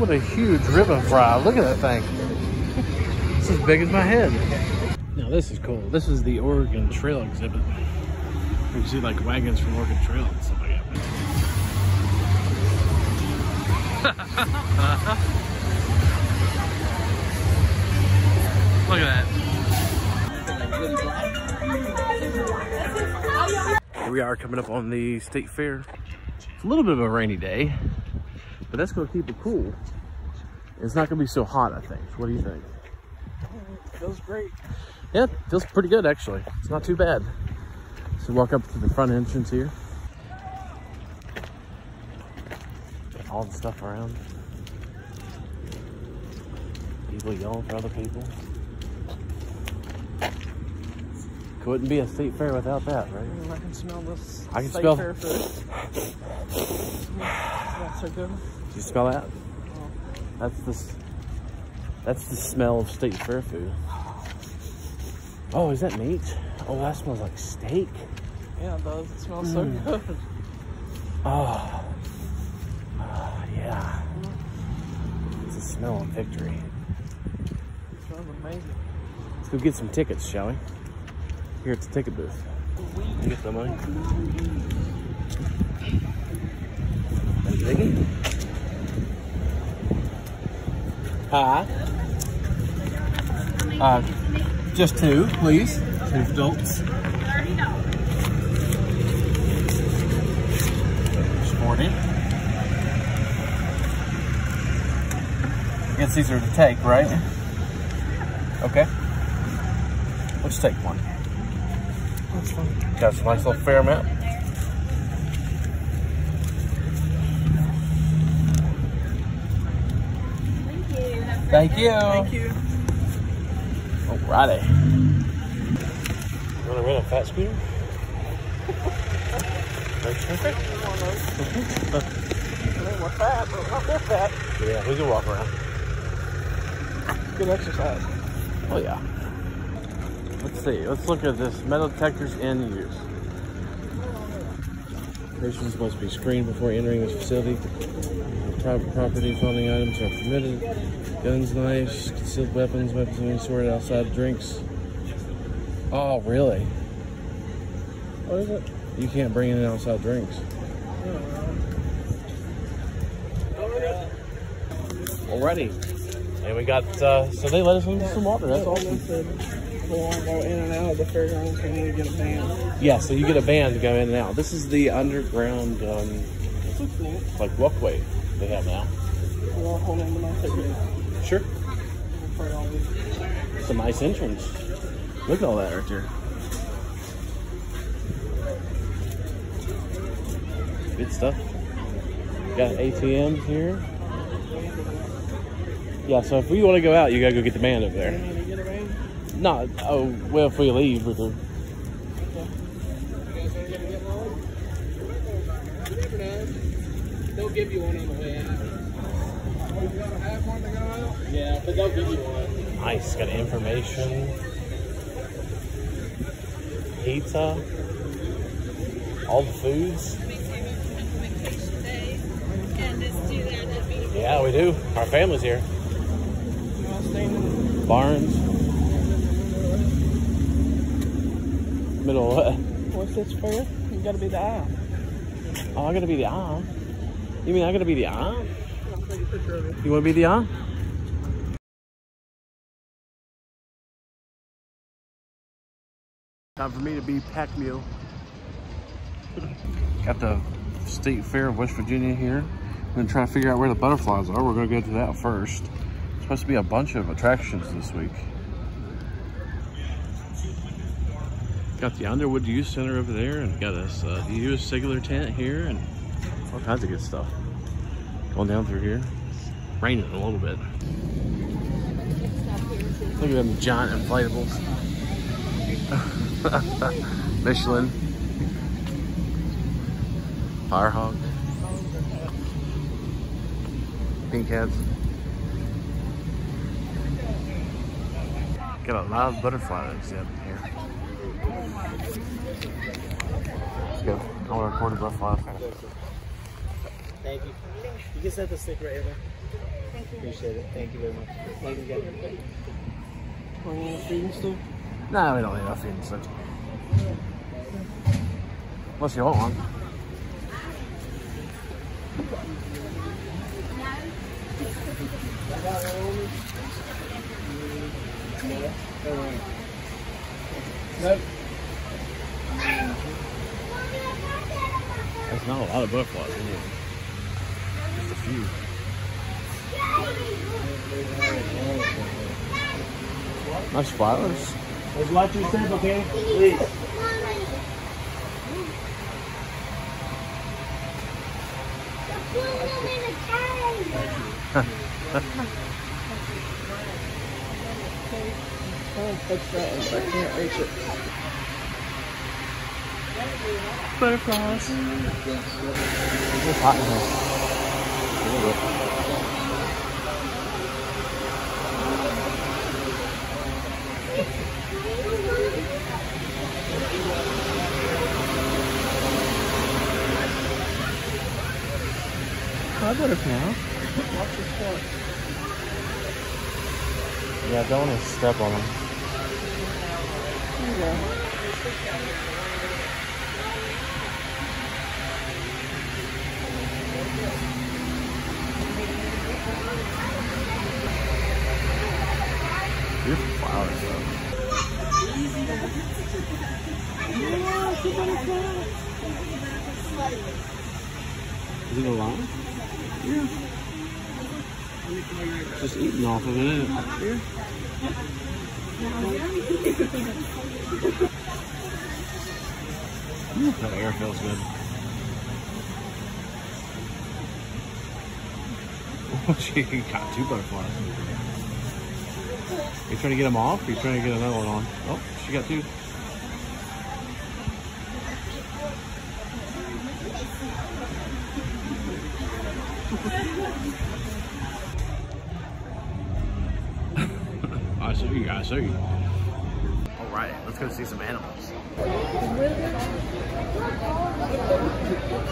What a huge ribbon fry. Look at that thing. It's as big as my head. Now this is cool. This is the Oregon Trail exhibit. You can see like wagons from Oregon Trail and stuff like that. Look at that. Here we are coming up on the state fair. It's a little bit of a rainy day, but that's going to keep it cool. It's not going to be so hot, I think. What do you think? Feels great. Yeah, it feels pretty good actually. It's not too bad. So walk up to the front entrance here. All the stuff around. People yelling for other people. Couldn't be a state fair without that, right? I can smell this. I can smell fair food. That's so good. Do you smell that? Oh. That's the smell of state fair food. Oh, is that meat? Oh, that smells like steak. Yeah, it does. It smells so good. Oh, yeah. It's the smell of victory. It smells amazing. Let's go get some tickets, shall we? Here at the ticket booth. You get the money. Hi. Just two, please. Two adults. Sporty. I guess these are to take, right? Okay. Let's take one. That's fun. Got some nice little fair map. Thank you. Thank you. Alrighty. Want to rent a fat scooter? Okay. We're fat, but not that fat. Yeah, we can walk around. Good exercise. Oh yeah. Let's see. Let's look at this. Metal detectors in use. Patients must be screened before entering this facility. Private property, following items are permitted. Guns, knives, concealed weapons, weapons being stored outside, drinks. Oh, really? What is it? You can't bring in outside drinks. Alrighty. And we got, so they let us into some water. That's awesome. We won't go in and out of the fairgrounds. We need to get a band. Yeah, so you get a band to go in and out. This is the underground, like walkway they have now. We'll hold on to my ticket. Sure. It's a nice entrance. Look at all that right there. Good stuff. Got ATMs here. Yeah, so if we want to go out, you gotta go get the band over there. You need to get a band? No, oh, well, if we leave, we do. They'll give you one on the way out. You gotta have one to go out? Yeah, but they'll give you one. Nice, got information. Pizza. All the foods. Yeah, we do. Our family's here. Barns. Middle of what? What's this fair? You gotta be the aisle. Oh, I gotta be the aisle. You mean I gotta be the aisle? I'll take a picture of it. You wanna be the aisle? Time for me to be pack mule. Got the State Fair of West Virginia here. I'm gonna try to figure out where the butterflies are. We're gonna go to that first. There's supposed to be a bunch of attractions this week. Got the Underwood Youth Center over there, and got us the U.S. Singular tent here, and all kinds of good stuff. Going down through here. Raining a little bit. Look at them giant inflatables. Michelin. Firehawk. Pink heads. Got a live butterfly exhibit here. Let's go. I want to record a butterfly. Thank you. You can set the stick right here. Appreciate it. Thank you very much. Thank you, guys. Want a feeding stuff? No, we don't need a feeding stuff. Unless you want one. Nope. There's not a lot of butterflies in here. Just a few. Nice flowers. Let's watch your step, okay? Please. Oh, touch that one, so I can't reach it. Butterflies. It's hot in here. A little bit. Hi, butterfly. Yeah, don't want to step on them. There you go. Beautiful flowers, though. Is it alive? Yeah. Just eating off of it, isn't it? Yeah. That air feels good. Oh, she got two butterflies. Are you trying to get them off? Or are you trying to get another one on? Oh, she got two. I'll show you. All right, let's go see some animals.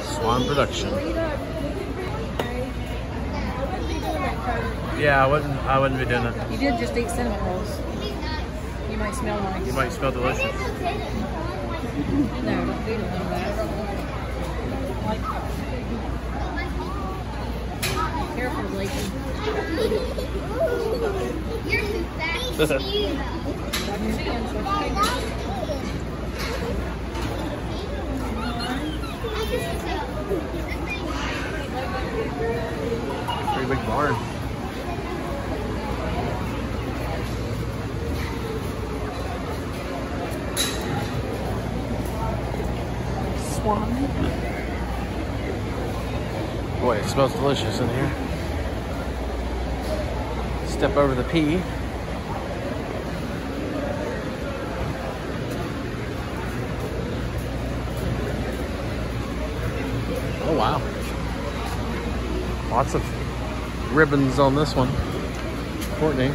Swan production. Yeah, I wouldn't be doing it. You did just eat cinnamon rolls. You might smell nice. You might smell delicious. No, don't feed them that. Careful, Blakey. You're too fat. Pretty big barn. Swan. Boy, it smells delicious in here. Step over the pea. Oh wow. Lots of ribbons on this one. Courtney.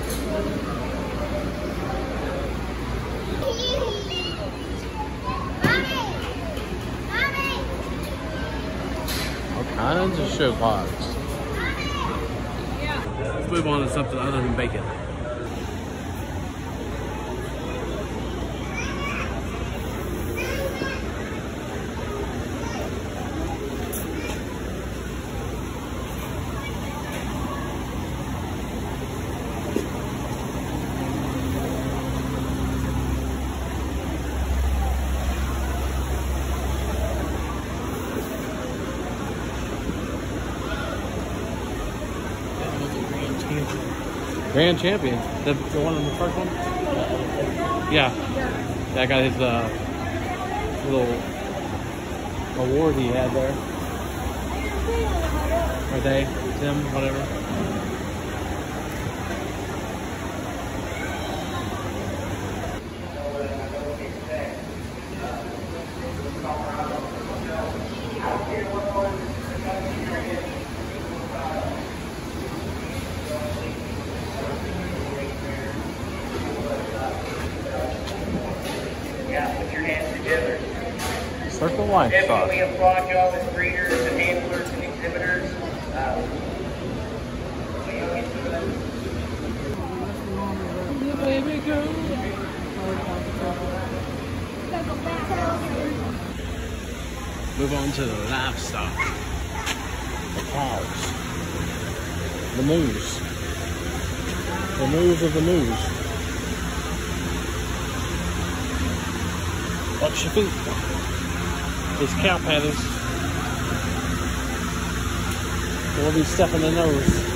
All kinds of show pods. Let's move on to something other than bacon. Grand champion. The one in the first one? Yeah. That got his little award he had there. Or they, Tim, whatever. Circle Life sauce. Definitely applaud y'all as breeders and handlers and exhibitors. You'll get baby, go. Move on to the livestock. The cows. The moose. The moose of the moose. Watch your feet. These cow patties. We'll be stepping in those.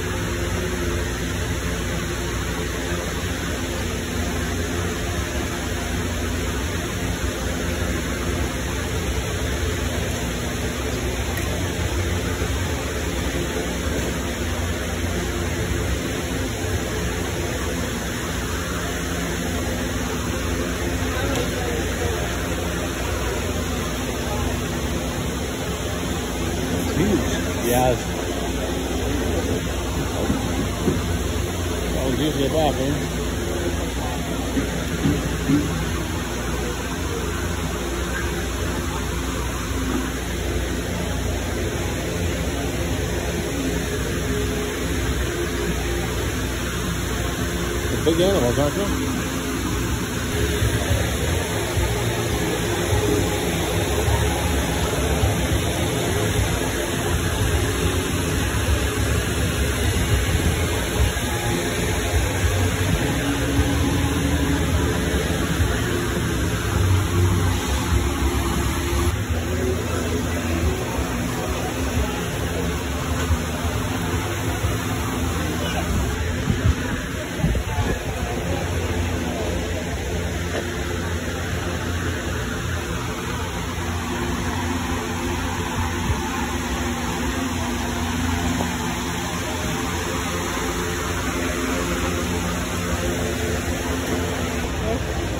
Yeah. That was usually a bathroom. They're big animals, aren't they?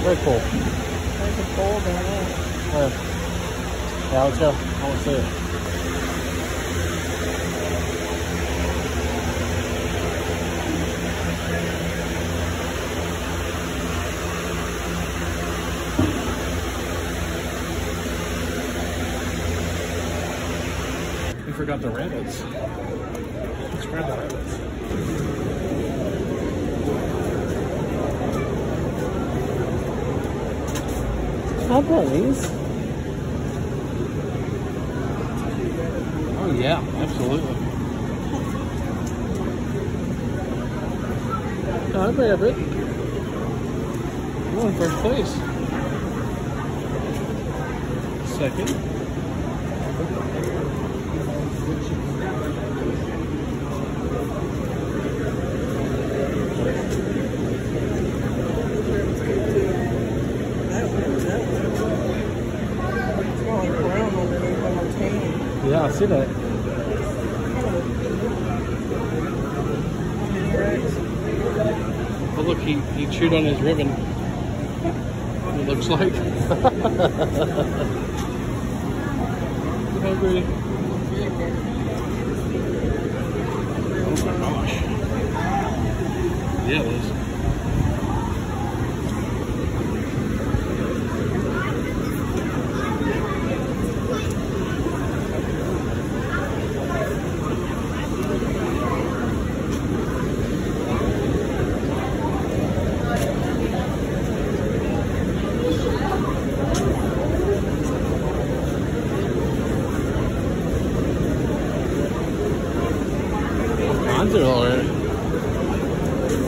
Very cool. There's a pole down there. Yeah, let's go. I want to see it. We forgot the rabbits. Let's grab the rabbits. How about these? Oh yeah, absolutely. Hi, rabbit. You're in first place. Second. Yeah, I see that. Oh look, he chewed on his ribbon. It looks like. Hungry. Oh my gosh. Yeah, it is. Already.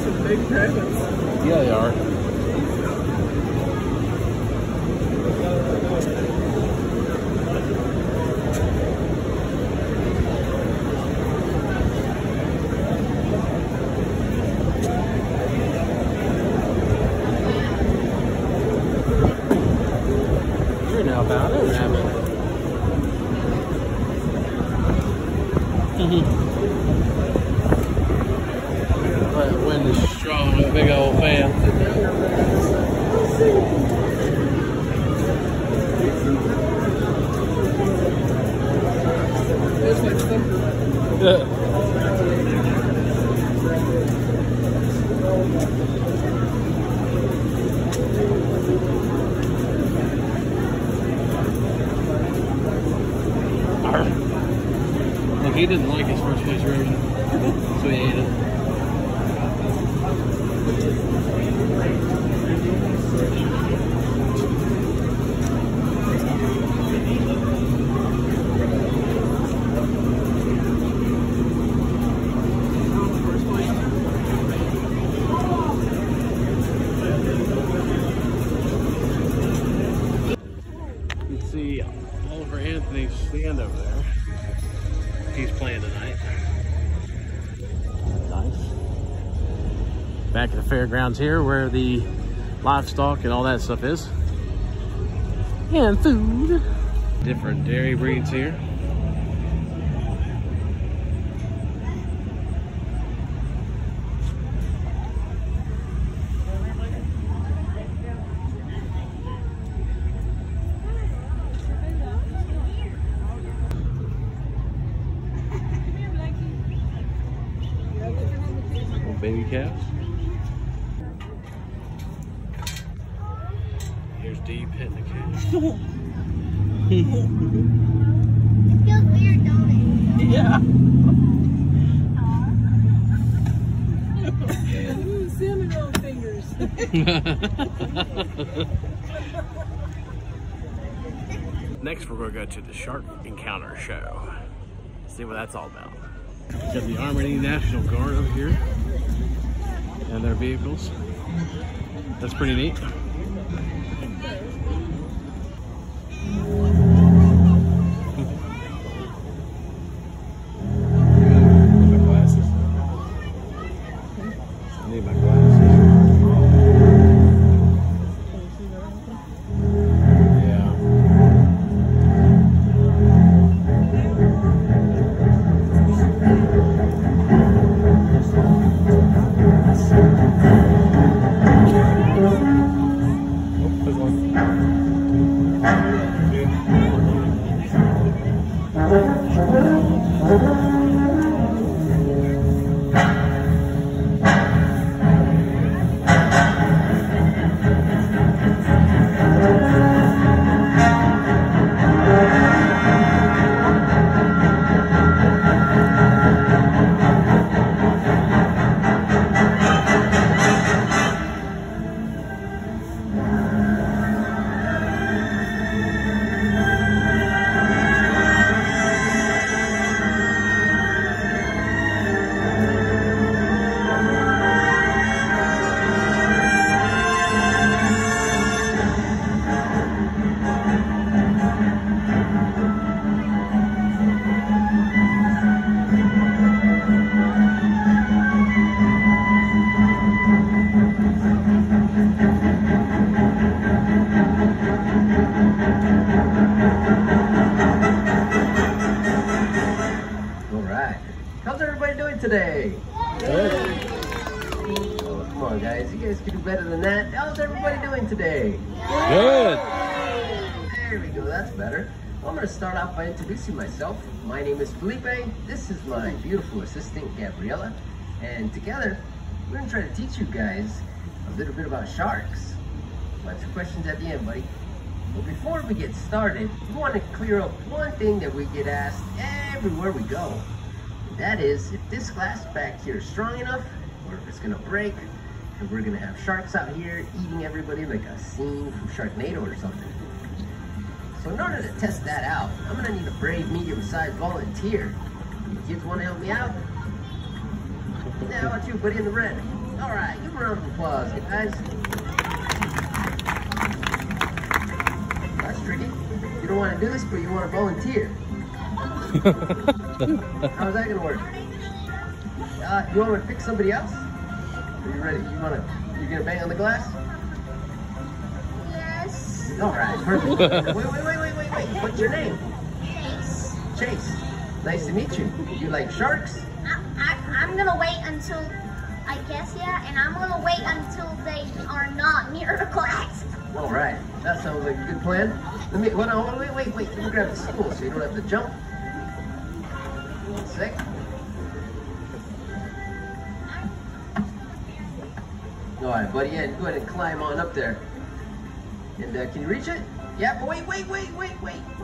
Some big rabbits. Yeah, they are. You're now about a rabbit. Wind is strong, a big old fan. Look, he didn't like his first place ribbon, so he ate it. stand over there. He's playing tonight. Nice. Back at the fairgrounds here where the livestock and all that stuff is. And food. Different dairy breeds here. Baby calves. Here's Dee petting the calf. It feels weird, don't it? Yeah. Ooh, cinnamon fingers. Next, we're going to go to the Shark Encounter Show. See what that's all about. Got the Army National Guard over here and their vehicles. That's pretty neat. I need my glasses. Today. Good. Oh, come on, guys. You guys can do better than that. How's everybody doing today? Good. There we go. That's better. Well, I'm going to start off by introducing myself. My name is Felipe. This is my beautiful assistant, Gabriella. And together, we're going to try to teach you guys a little bit about sharks. Lots of questions at the end, buddy. But before we get started, we want to clear up one thing that we get asked everywhere we go. That is, if this glass back here is strong enough, or if it's gonna break, and we're gonna have sharks out here eating everybody like a scene from Sharknado or something. So in order to test that out, I'm gonna need a brave, medium-sized volunteer. You kids wanna help me out? Yeah, how about you, buddy in the red? All right, give a round of applause, guys. That's tricky. You don't wanna do this, but you wanna volunteer. How's that gonna work? You want to pick somebody else? Are you ready? You're gonna bang on the glass? Yes. All right, perfect. Wait. What's your name? Chase. Chase. Nice to meet you. You like sharks? I'm gonna wait until, I guess, yeah, and I'm gonna wait until they are not near the glass. All right, that sounds like a good plan. Let me, wait. Let me grab the stool so you don't have to jump. 1 sec. All right, buddy, yeah, go ahead and climb on up there. And can you reach it? Yeah, but wait.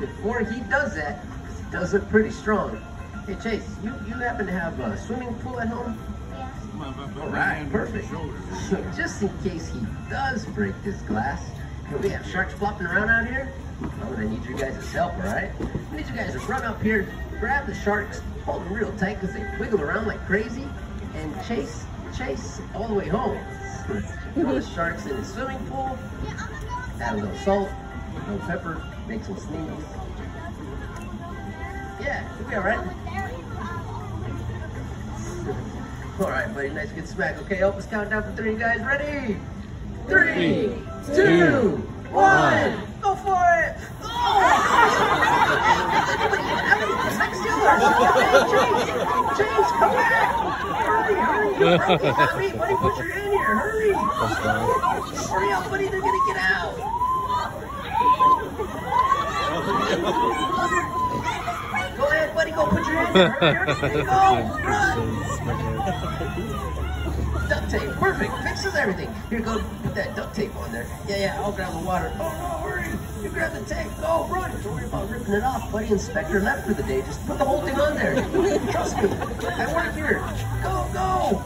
Before he does that, because he does look pretty strong. Hey, Chase, you happen to have a swimming pool at home? Yeah. All right, perfect. So just in case he does break this glass, we have sharks flopping around out here. I'm gonna need you guys' help, all right? I need you guys to run up here, grab the sharks, hold them real tight because they wiggle around like crazy, and chase all the way home. Throw the sharks in the swimming pool, add a little salt, a little pepper, make some sneeze. Yeah, it'll be all right. All right, buddy, nice good smack. Okay, help us count down for 3, guys. Ready? 3, 2, 1. Go for it. James, come back. Hurry, buddy, put your hand here. Hurry. Hurry up, buddy, they're gonna get out. Go ahead, buddy, go put your hand here. Hurry, go. Duct tape, perfect, fixes everything. Here, go put that duct tape on there. Yeah, I'll grab the water. Oh, no, hurry. You grab the tape, go, run. Don't worry about ripping it off, buddy. Inspector left for the day. Just put the whole thing on there. Trust me, I work here. Go. Go,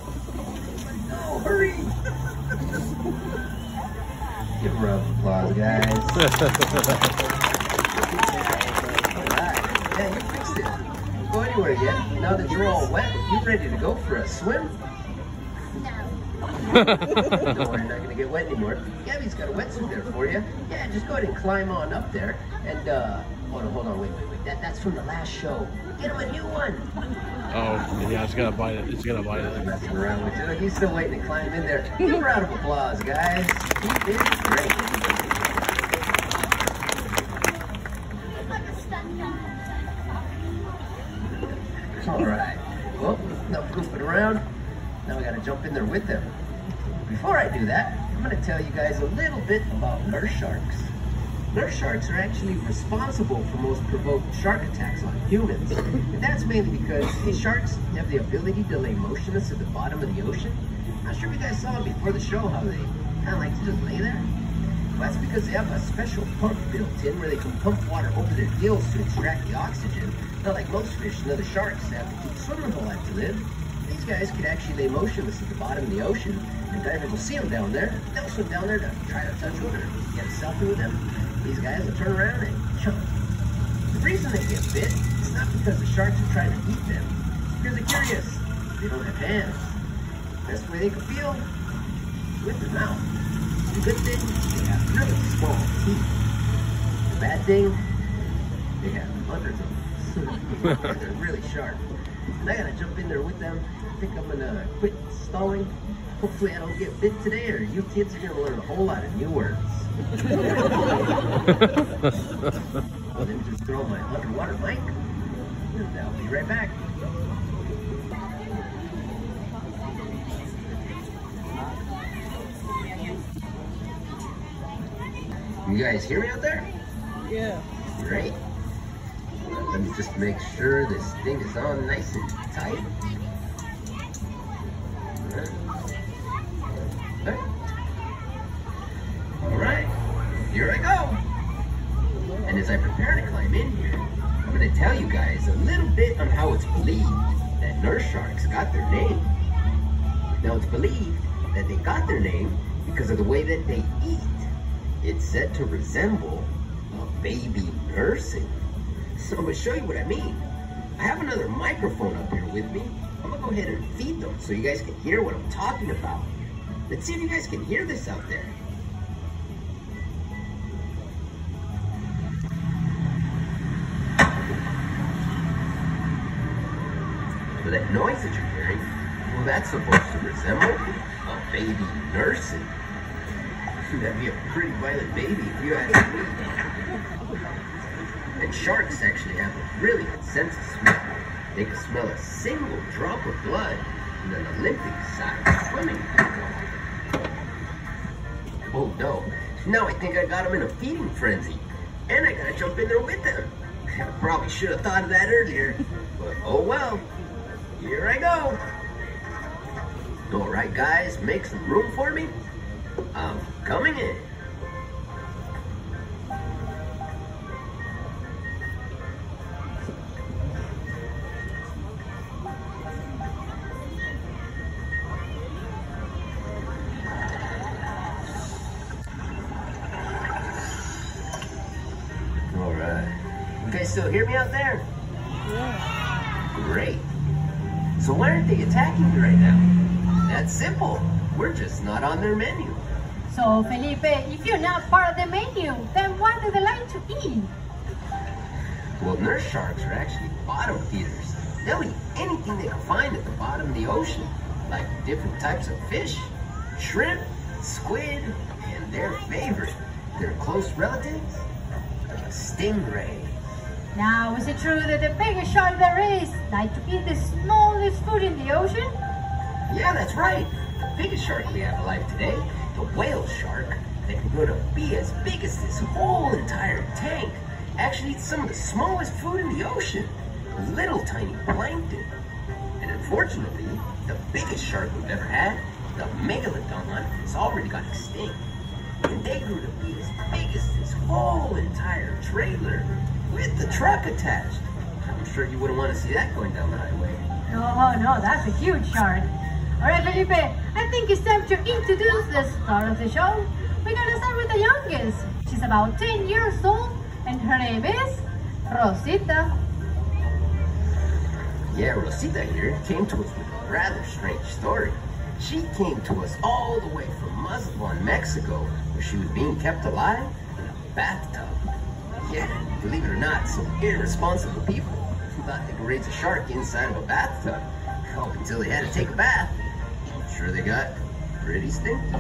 hurry. Give a round of applause, guys. All right, yeah, you fixed it. Don't go anywhere yet. Now that you're all wet, you ready to go for a swim? Don't worry, you're not gonna get wet anymore. Gabby's got a wetsuit there for you. Yeah, just go ahead and climb on up there. And hold on, wait. That's from the last show. Get him a new one. Oh, yeah, it's gonna bite it. It's gonna bite it. Messing around with you. Look, he's still waiting to climb in there. Give a round of applause, guys. He did great. All right. Well, enough goofing around. Now we gotta jump in there with them. Before I do that, I'm going to tell you guys a little bit about nurse sharks. Nurse sharks are actually responsible for most provoked shark attacks on humans. And that's mainly because these sharks have the ability to lay motionless at the bottom of the ocean. I'm not sure if you guys saw before the show how they kind of like to just lay there. Well, that's because they have a special pump built in where they can pump water over their gills to extract the oxygen. Not like most fish and other sharks have to keep swimming for life to live. These guys can actually lay motionless at the bottom of the ocean, and divers will see them down there. They'll swim down there to try to touch them or get a selfie with them. These guys will turn around and jump. The reason they get bit is not because the sharks are trying to eat them. Because they're curious. They don't have hands. The best way they can feel is with their mouth. The good thing, they have really small teeth. The bad thing, they have hundreds of them. They're really sharp. And I gotta jump in there with them. I think I'm gonna quit stalling. Hopefully I don't get bit today, or you kids are gonna learn a whole lot of new words. I'll then just throw my underwater mic, and I'll be right back. You guys hear me out there? Yeah. Great. Let me just make sure this thing is on nice and tight. All right, here I go. And as I prepare to climb in here, I'm going to tell you guys a little bit on how it's believed that nurse sharks got their name. Now, it's believed that they got their name because of the way that they eat. It's said to resemble a baby nursing. So I'm going to show you what I mean. I have another microphone up here with me. I'm going to go ahead and feed them so you guys can hear what I'm talking about. Let's see if you guys can hear this out there. So that noise that you're hearing, well, that's supposed to resemble a baby nursing. That'd be a pretty violent baby if you ask me. And sharks actually have a really good sense of smell. They can smell a single drop of blood in an Olympic-sized swimming pool. Oh no, now I think I got them in a feeding frenzy. And I gotta jump in there with them. I probably should have thought of that earlier. But oh well, here I go. All right guys, make some room for me. I'm coming in. All right. You guys still hear me out there? Yeah. Great. So why aren't they attacking me right now? That's simple. We're just not on their menu. So, Felipe, if you're not part of the menu, then what do they like to eat? Well, nurse sharks are actually bottom feeders. They'll eat anything they can find at the bottom of the ocean, like different types of fish, shrimp, squid, and their favorite, their close relatives, stingray. Now, is it true that the biggest shark there is like to eat the smallest food in the ocean? Yeah, that's right. The biggest shark we have alive today, the whale shark, that can grow to be as big as this whole entire tank, actually eats some of the smallest food in the ocean, little tiny plankton. And unfortunately, the biggest shark we've ever had, the megalodon, has already got extinct. And they grew to be as big as this whole entire trailer with the truck attached. I'm sure you wouldn't want to see that going down the highway. Oh no, that's a huge shark. Alright, Felipe, I think it's time to introduce the star of the show. We're gonna start with the youngest. She's about 10 years old, and her name is Rosita. Yeah, Rosita here came to us with a rather strange story. She came to us all the way from Mazatlan, Mexico, where she was being kept alive in a bathtub. Yeah, believe it or not, some irresponsible people thought they could raise a shark inside of a bathtub. Oh, until they had to take a bath. I'm sure they got pretty stinky.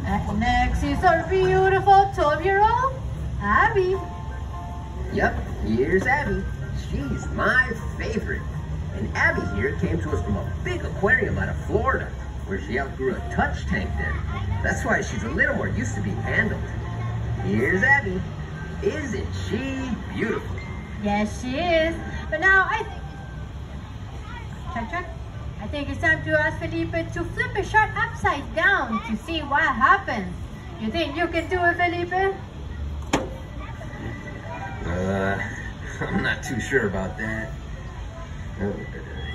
And next is our beautiful 12-year-old, Abby. Yep, here's Abby. She's my favorite. And Abby here came to us from a big aquarium out of Florida, where she outgrew a touch tank there. That's why she's a little more used to being handled. Here's Abby. Isn't she beautiful? Yes, she is. But now I think it's time to ask Felipe to flip a shark upside down to see what happens. You think you can do it, Felipe? I'm not too sure about that.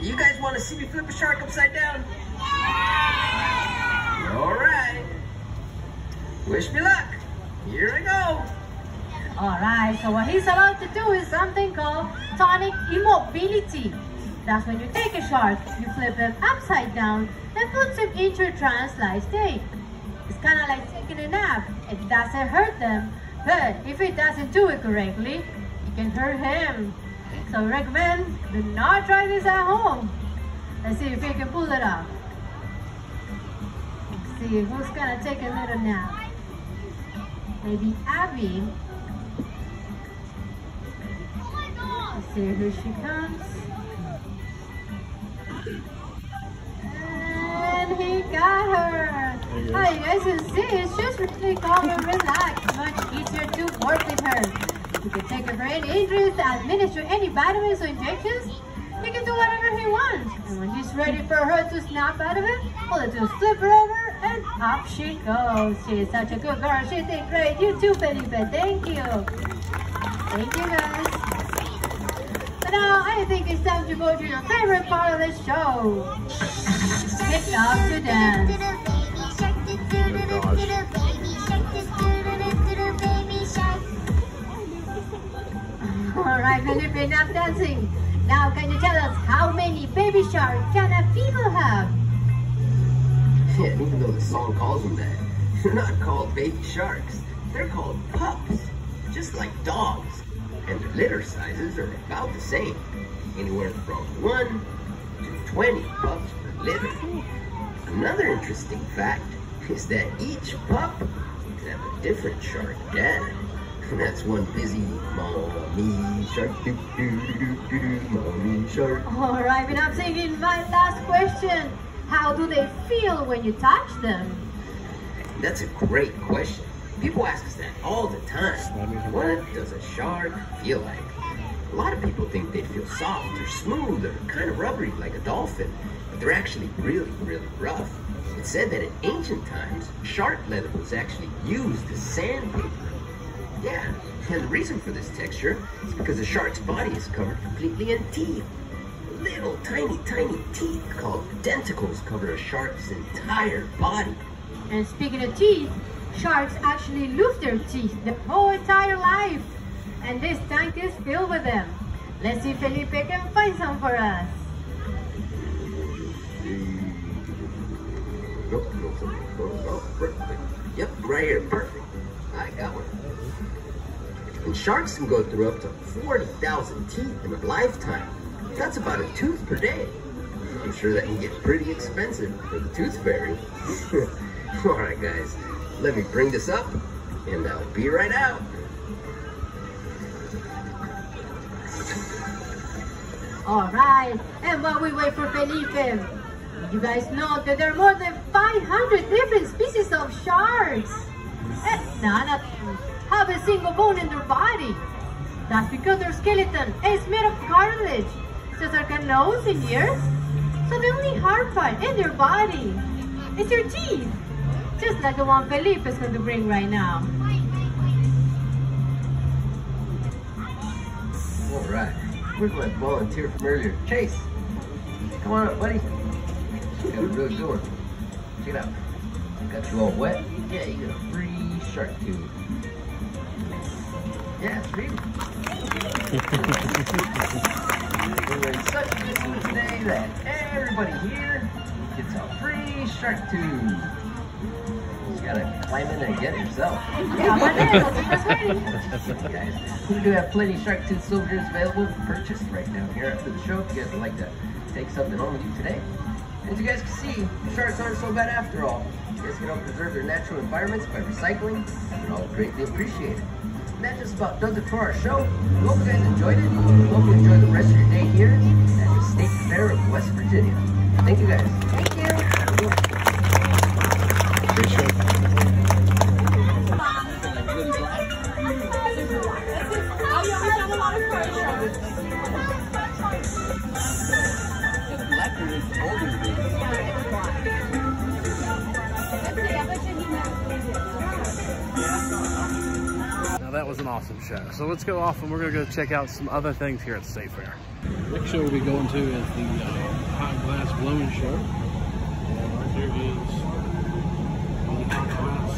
You guys want to see me flip a shark upside down? All right. Wish me luck. Here I go. Alright, so what he's about to do is something called tonic immobility. That's when you take a shark, you flip it upside down, and put some intra-trans state. It's kind of like taking a nap. It doesn't hurt them, but if it doesn't do it correctly, it can hurt him. So I recommend do not try this at home. Let's see if he can pull it off. Let's see who's gonna take a little nap. Maybe Abby. Let's see who she comes. And he got her. Hi, you guys can see it's just really calm and relaxed. Much easier to work with her. You can take her for any injuries, administer any vitamins or injections. You can do whatever he wants. And when he's ready for her to snap out of it, all you do is flip her over and up she goes. She is such a good girl. She did great. You too, Felipe. Thank you. Thank you, guys. But now I think it's time to go to your favorite part of the show. Get up to dance. Alright, Felipe, enough dancing. Now can you tell us how many baby sharks can a female have? Yeah, even though the song calls them that, they're not called baby sharks. They're called pups, just like dogs. And their litter sizes are about the same, anywhere from 1 to 20 pups per litter. Another interesting fact is that each pup can have a different shark dad. And that's one busy mommy shark, mommy shark. All right, but I'm thinking my last question. How do they feel when you touch them? That's a great question. People ask us that all the time. What does a shark feel like? A lot of people think they feel soft or smooth or kind of rubbery like a dolphin, but they're actually really, really rough. It's said that in ancient times, shark leather was actually used as sandpaper. Yeah, and the reason for this texture is because a shark's body is covered completely in teeth. Little tiny, tiny teeth called denticles cover a shark's entire body. And speaking of teeth, sharks actually lose their teeth their whole entire life. And this tank is filled with them. Let's see if Felipe can find some for us. Yep, right here, perfect. I got one. And sharks can go through up to 40,000 teeth in a lifetime. That's about a tooth per day. I'm sure that can get pretty expensive for the tooth fairy. Alright guys, let me bring this up and I'll be right out. Alright, and while we wait for Felipe, you guys know that there are more than 500 different species of sharks. And none of them have a single bone in their body. That's because their skeleton is made of cartilage, just like a nose and ears. So the only hard part in their body is your teeth, just like the one Felipe is going to bring right now. Alright, where's my volunteer from earlier? Chase, come on up, buddy. You got a really good one. Check it out. Got you all wet. Yeah, you got a free shark tooth. Yeah, it's free. We're in such a good mood today that everybody here gets a free shark tooth. You gotta climb in and get it yourself. Yeah, but Guys, we do have plenty of shark tooth soldiers available for purchase right now here after the show. If you guys would like to take something home with you today. As you guys can see, sharks aren't so bad after all. You guys can help preserve their natural environments by recycling. We'd all greatly appreciate it. And that just about does it for our show. We hope you guys enjoyed it. We hope you enjoy the rest of your day here at the State Fair of West Virginia. Thank you guys. thank you. Great show. Now that was an awesome show. So let's go off and we're gonna go check out some other things here at the State Fair. Next show we'll be going to is the hot glass blowing show. And right there is the hot glass.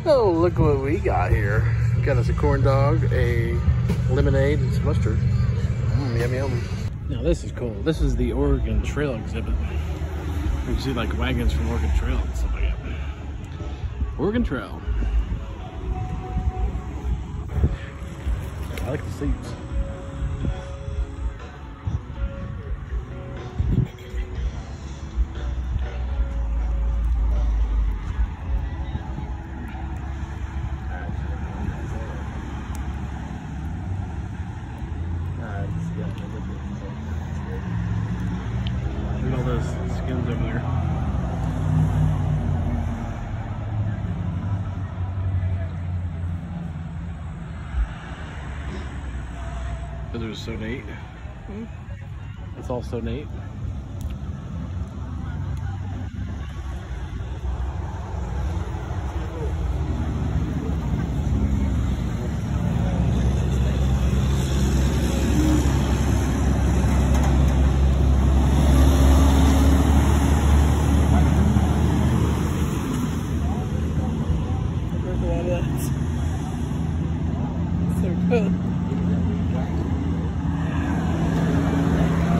Oh, look what we got here. Got us a corn dog, a lemonade, and some mustard. Yum, yum. Now this is cool. This is the Oregon Trail exhibit. You can see like wagons from Oregon Trail and stuff like that. Oregon Trail. I like the seats. Look at all those skins over there. Those are so neat. It's all so neat.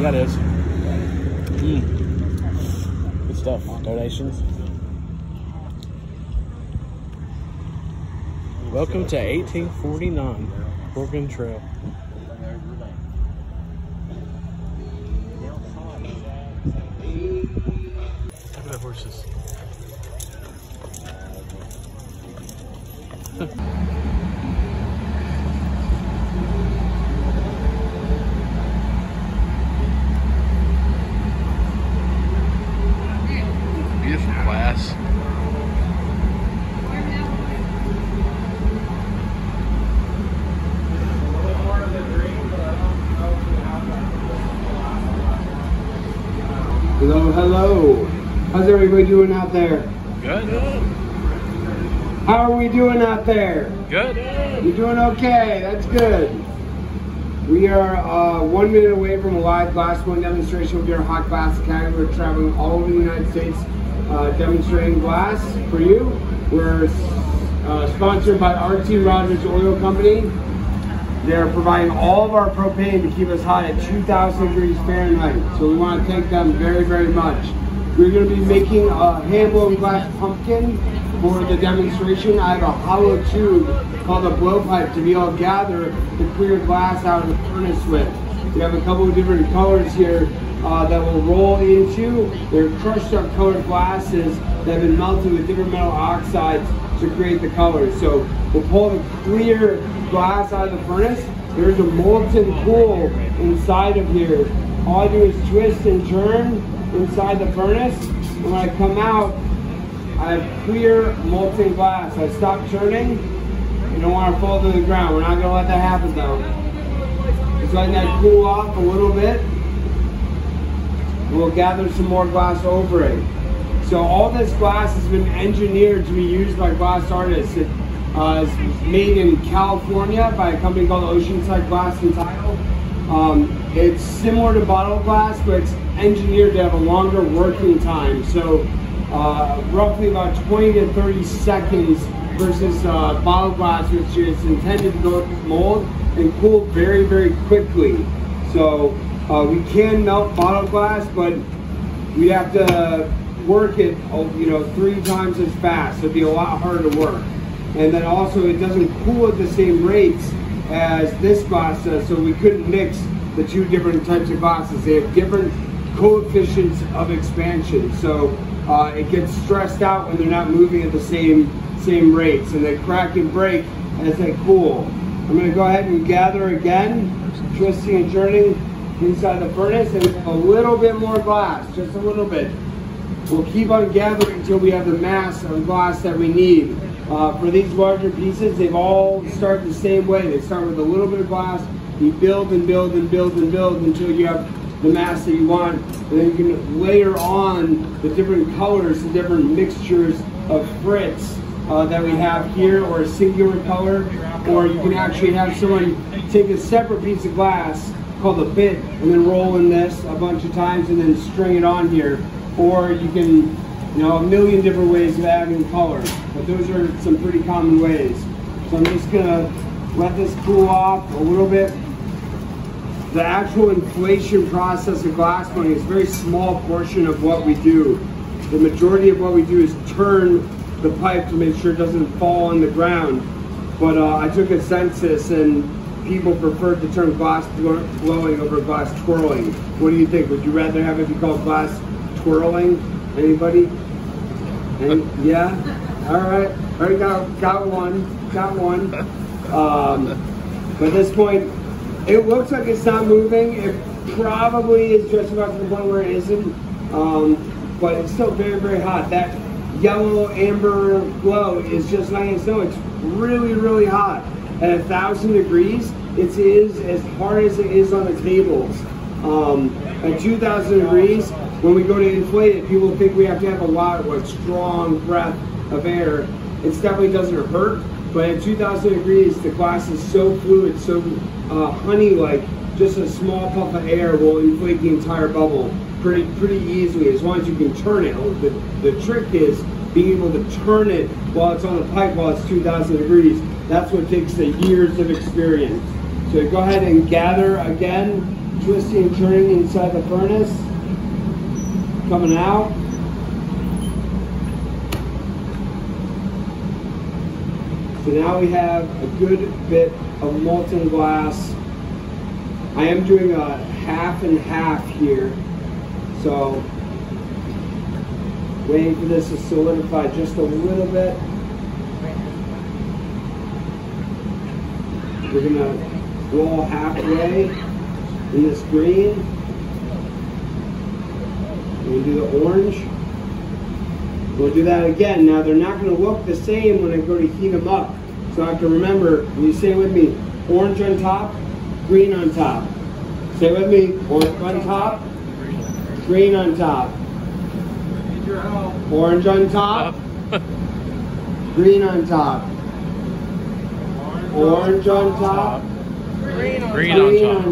That is. Good stuff. Donations. Welcome to 1849 Oregon Trail. Look at the horses. Beautiful class. Hello, hello. How's everybody doing out there? Good. How are we doing out there? Good. You're doing okay. That's good. We are 1 minute away from a live glass blowing demonstration with our Hot Glass Academy. We're traveling all over the United States demonstrating glass for you. We're sponsored by Artic Rogers Oil Company. They're providing all of our propane to keep us hot at 2,000 degrees Fahrenheit. So we want to thank them very, very much. We're going to be making a hand-blown glass pumpkin for the demonstration. I have a hollow tube called a blowpipe to be able to gather the clear glass out of the furnace with. We have a couple of different colors here that will roll into. They're crushed up colored glasses that have been melted with different metal oxides to create the colors. So we'll pull the clear glass out of the furnace. There's a molten pool inside of here. All I do is twist and turn inside the furnace. And when I come out, I have clear molten glass. I stop turning. You don't want to fall to the ground. We're not going to let that happen though. Just letting that cool off a little bit. We'll gather some more glass over it. So all this glass has been engineered to be used by glass artists. It is made in California by a company called Oceanside Glass and Tile. It's similar to bottle glass, but it's engineered to have a longer working time. So roughly about 20 to 30 seconds versus bottle glass, which is intended to go through mold and cool very, very quickly. So we can melt bottle glass, but we have to work it, 3 times as fast. So it'd be a lot harder to work. And then also it doesn't cool at the same rates as this glass does, so we couldn't mix the 2 different types of glasses. They have different coefficients of expansion, so it gets stressed out when they're not moving at the same rates, and they crack and break as they cool. I'm going to go ahead and gather again, twisting and turning inside the furnace, and a little bit more glass, just a little bit. We'll keep on gathering until we have the mass of glass that we need. For these larger pieces, they've all started the same way. They start with a little bit of glass. You build and build and build and build until you have the mass that you want. And then you can layer on the different colors, the different mixtures of Fritz that we have here, or a singular color. Or you can actually have someone take a separate piece of glass called a bit and then roll in this a bunch of times and then string it on here. Or you can, a million different ways of adding color. But those are some pretty common ways. So I'm just gonna let this cool off a little bit. The actual inflation process of glass blowing is a very small portion of what we do. The majority of what we do is turn the pipe to make sure it doesn't fall on the ground. But I took a census and people preferred to turn glass blowing over glass twirling. What do you think? Would you rather have it be called glass twirling? Anybody? Yeah? All right. All right, got one. But at this point, it looks like it's not moving. It probably is just about to the point where it isn't. But it's still very, very hot. That yellow amber glow is just letting us know it's really, really hot. At 1,000 degrees, it is as hard as it is on the tables. At 2,000 degrees, when we go to inflate it, people think we have to have a lot of a strong breath of air. It definitely doesn't hurt, but at 2,000 degrees, the glass is so fluid, so honey-like, just a small puff of air will inflate the entire bubble pretty easily, as long as you can turn it. The trick is being able to turn it while it's on the pipe while it's 2,000 degrees. That's what takes the years of experience. So go ahead and gather again, twisting and turning inside the furnace, coming out. So now we have a good bit of molten glass. I am doing a half and half here. So waiting for this to solidify just a little bit. We're gonna roll halfway in this green. We'll do the orange. We'll do that again. Now they're not going to look the same when I go to heat them up. So I have to remember, when you say with me, orange on top, green on top. Say with me, orange on top, green on top. Orange on top, green on top. Orange on top, green on top.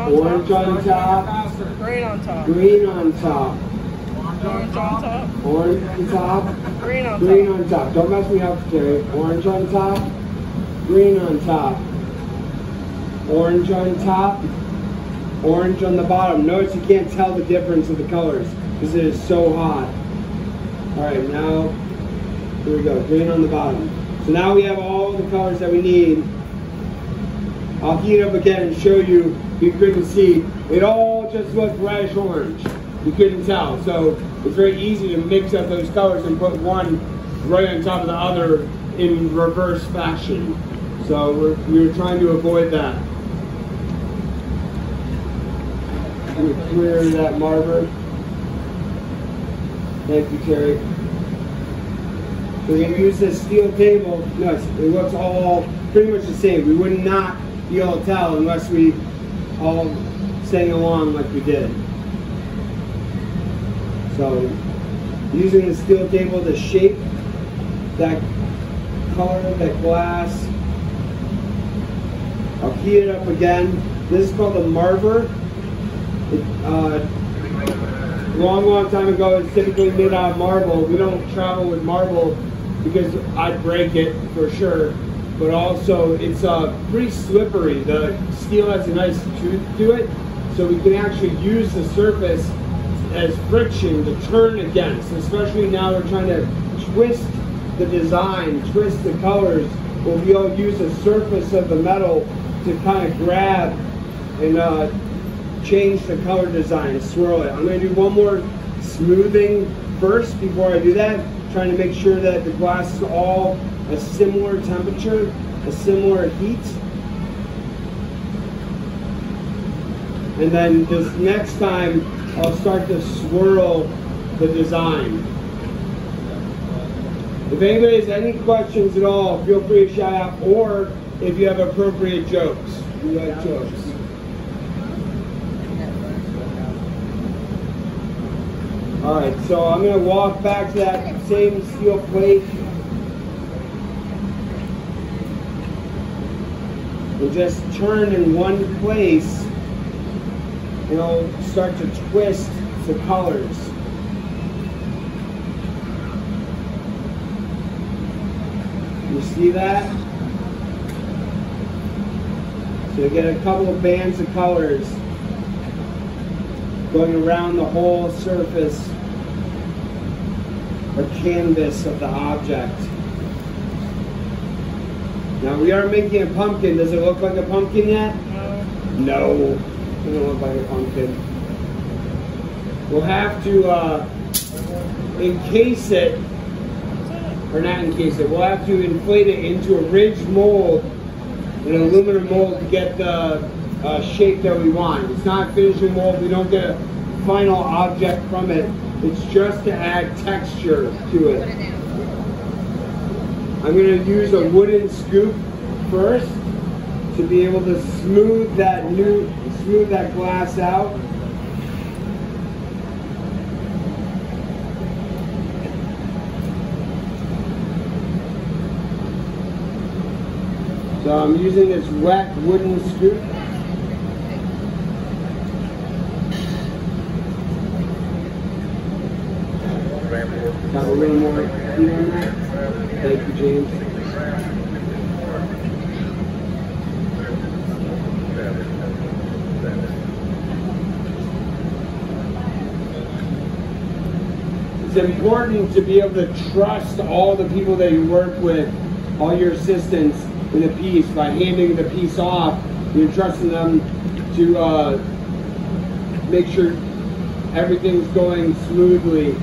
Orange on top, Green on top. green on top. Orange on top. Orange on top, Green on green top. on top. Don't mess me up, Terry. Orange on top, green on top. Orange on top, orange on the bottom. Notice you can't tell the difference of the colors because it is so hot. All right, now, here we go, green on the bottom. So now we have all the colors that we need. I'll heat it up again and show you. You couldn't see. It all just looked reddish orange. You couldn't tell. So it's very easy to mix up those colors and put one right on top of the other in reverse fashion. So we're trying to avoid that. We clear that marker. Thank you, Terry. So we're going to use this steel table. No, it looks all pretty much the same. We would not be able to tell unless we all sang along like we did. So using the steel table to shape that color, that glass. I'll heat it up again. This is called a marver. Long time ago, it's typically made out of marble. We don't travel with marble because I'd break it for sure. But also, it's pretty slippery. The steel has a nice tooth to it, so we can actually use the surface as friction to turn against. Especially now we're trying to twist the design, twist the colors. We'll be able to use the surface of the metal to kind of grab and change the color design, swirl it. I'm going to do one more smoothing first before I do that, trying to make sure that the glass is all a similar temperature, a similar heat. And then this next time, I'll start to swirl the design. If anybody has any questions at all, feel free to shout out, or if you have appropriate jokes. We like jokes. Alright, so I'm going to walk back to that same steel plate and just turn in one place, and I'll start to twist the colors. You see that? So you get a couple of bands of colors going around the whole surface or canvas of the object. Now we are making a pumpkin. Does it look like a pumpkin yet? No. No, it doesn't look like a pumpkin. We'll have to encase it, or not encase it, we'll have to inflate it into a ridged mold, an aluminum mold, to get the shape that we want. It's not finishing mold. We don't get a final object from it. It's just to add texture to it. I'm going to use a wooden scoop first to be able to smooth that glass out. So I'm using this wet wooden scoop. Got a little more heat on that. Thank you, James. It's important to be able to trust all the people that you work with, all your assistants in a piece. By handing the piece off, you're trusting them to make sure everything's going smoothly.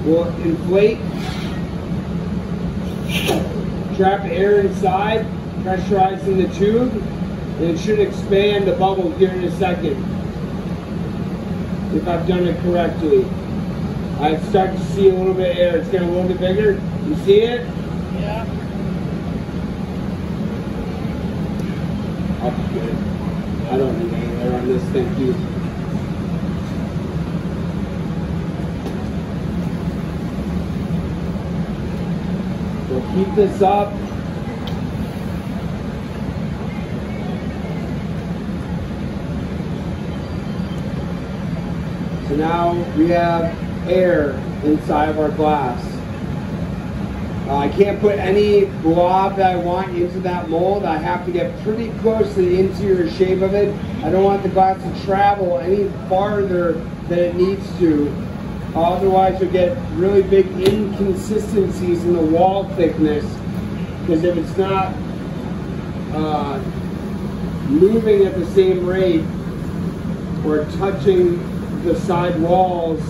We'll inflate, trap air inside, pressurizing the tube, and it should expand the bubble here in a second, if I've done it correctly. I start to see a little bit of air. It's getting a little bit bigger. You see it? Yeah. That's good. I don't need any air on this, thank you. So keep this up. So now we have air inside of our glass. I can't put any blob that I want into that mold. I have to get pretty close to the interior shape of it. I don't want the glass to travel any farther than it needs to. Otherwise you'll get really big inconsistencies in the wall thickness, because if it's not moving at the same rate or touching the side walls,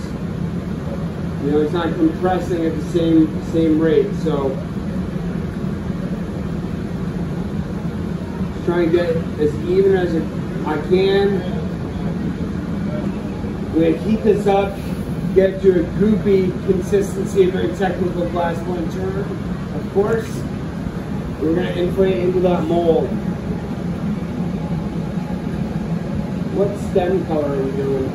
you know, it's not compressing at the same rate. So just trying to get as even as I can. I'm going to heat this up, get to a goopy consistency, a very technical glass point turn. Of course, we're going to inflate into that mold. What stem color are we doing?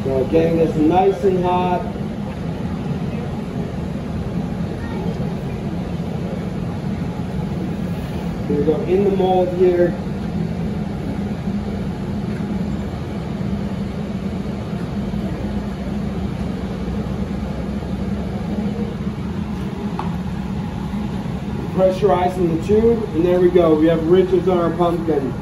So getting this nice and hot. We're going to go in the mold here. Pressurizing the tube, and there we go. We have ridges on our pumpkin.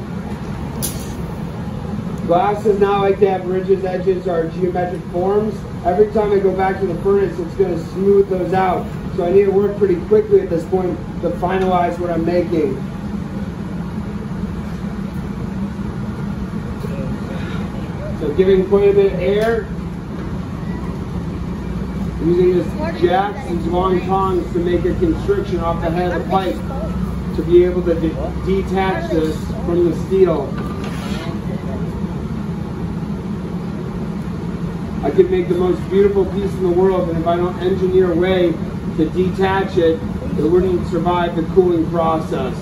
Glass is not like to have ridges, edges, or geometric forms. Every time I go back to the furnace, it's going to smooth those out. So I need to work pretty quickly at this point to finalize what I'm making. So giving quite a bit of air. Using this jacks, these long tongs to make a constriction off the head of the pipe to be able to detach this from the steel. I could make the most beautiful piece in the world, and if I don't engineer a way to detach it, it wouldn't survive the cooling process.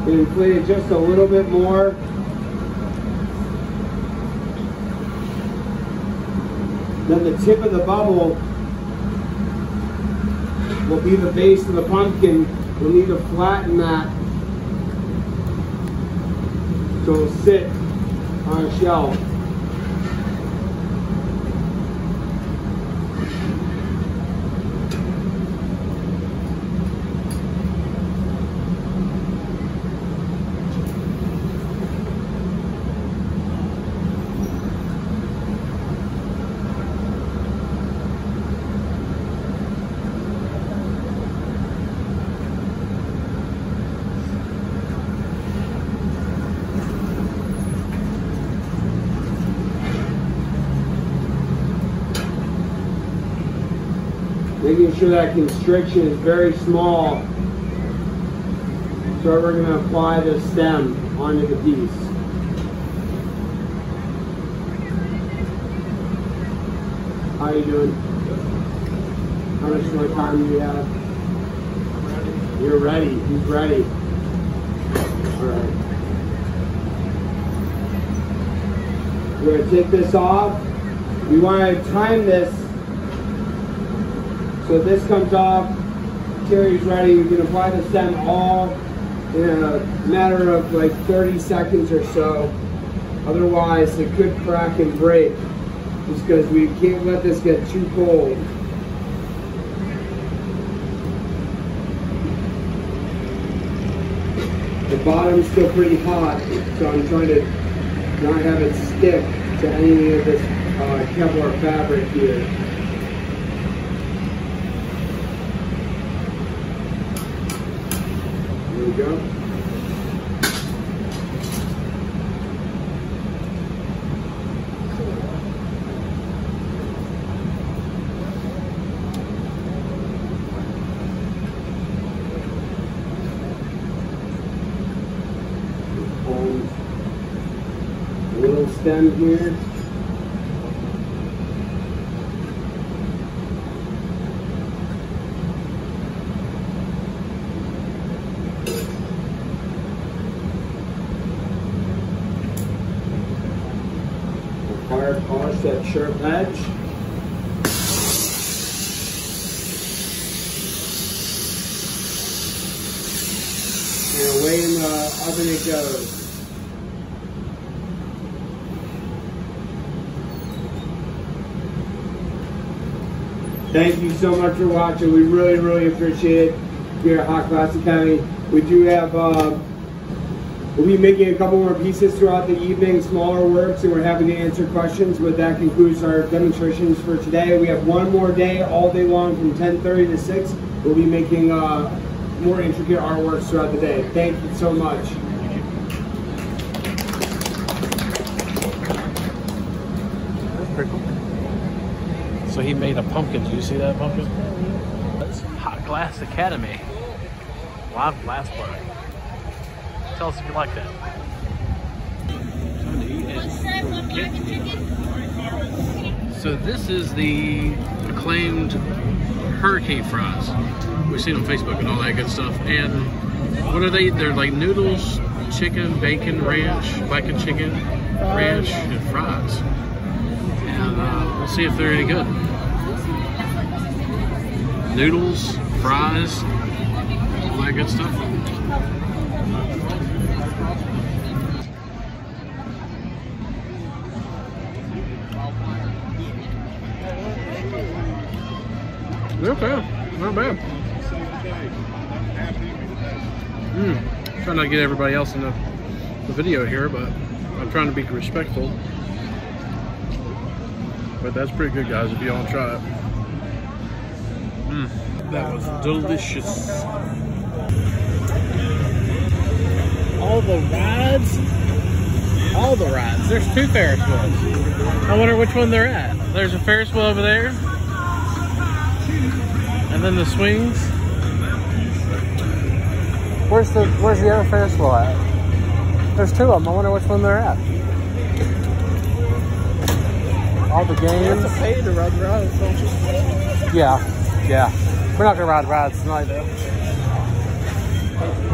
Inflate it just a little bit more. Then the tip of the bubble will be the base of the pumpkin. We'll need to flatten that so it'll sit on a shelf. Making sure that constriction is very small. So we're going to apply the stem onto the piece. How are you doing? How much more time do you have? You're ready. He's ready. Alright. We're going to take this off. We want to time this. So this comes off, Terry's ready. We can apply the stem all in a matter of like 30 seconds or so. Otherwise, it could crack and break just because we can't let this get too cold. The bottom's still pretty hot, so I'm trying to not have it stick to any of this Kevlar fabric here. There we go. A little stem here. horse, that sharp edge. And away in the oven it goes. Thank you so much for watching. We really, really appreciate it here at Hot Glass Academy. We do have, we'll be making a couple more pieces throughout the evening, smaller works, and we're happy to answer questions, but that concludes our demonstrations for today. We have one more day, all day long from 10:30 to 6. We'll be making more intricate artworks throughout the day. Thank you so much. That's pretty cool. So he made a pumpkin. Did you see that pumpkin? That's Hot Glass Academy. Live glass blowing. Tell us if you like that. So this is the acclaimed hurricane fries. We've seen on Facebook and all that good stuff. And what are they? They're like noodles, chicken, bacon, ranch, blackened chicken, ranch, and fries. And we'll see if they're any good. Noodles, fries, all that good stuff. Okay, not bad. Trying not to get everybody else in the video here, but I'm trying to be respectful. But that's pretty good, guys, if you all try it. That was delicious. All the rides. All the rides. There's 2 Ferris wheels. I wonder which one they're at. There's a Ferris wheel over there. And then the swings. Where's the other Ferris wheel at? There's 2 of them. I wonder which one they're at. All the games. You have to pay to ride the rides, don't you? Yeah. We're not gonna ride rides tonight though.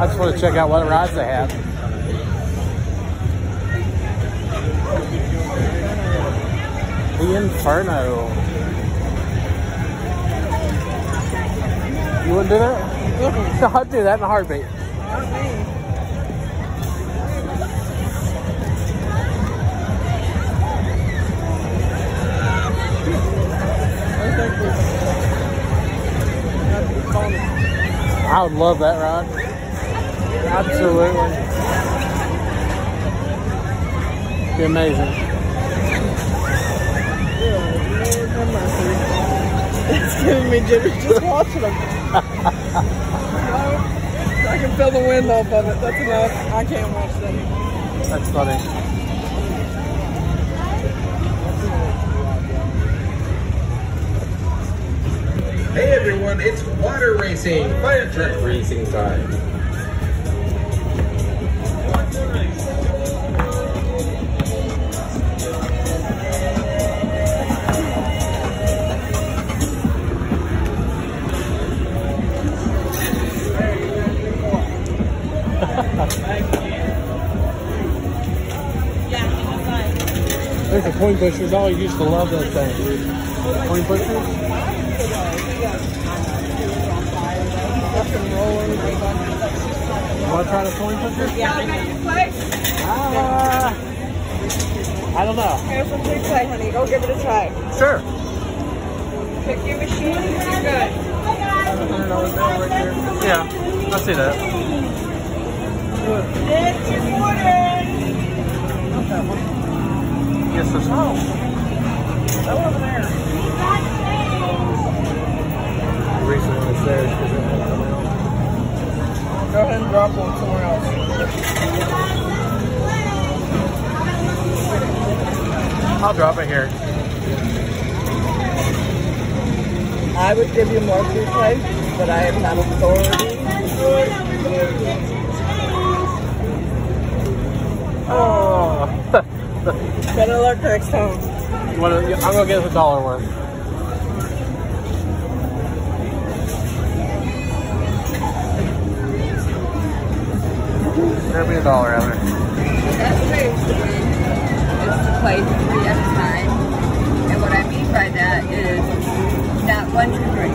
I just want to check out what rides they have. The Inferno. You wouldn't do that? No, I'd do that in a heartbeat. Not me. I would love that ride. Absolutely. It'd be amazing. It's giving me jitters just watching them. I can feel the wind off of it. That's enough. I can't watch that. That's funny. Hey everyone, it's water racing, fire truck racing time. There's a coin pushers. I always used to love that thing. Coin pushers? Want to try the coin pusher? Yeah. I don't know. Here's some big play, honey. Go give it a try. Sure. Pick your machine. You're good. Yeah, I see that. It's your quarter. Yes, that's all. Go over there. The reason why it's there is because it won't come out. Go ahead and drop one somewhere else. I'll drop it here. I would give you more free play, but I am not authority. Oh. Better luck next time. I'm gonna get us $1 worth. There'll be $1 out there. That's ways to win. It's to play 3 at a time. 1, 2, 3.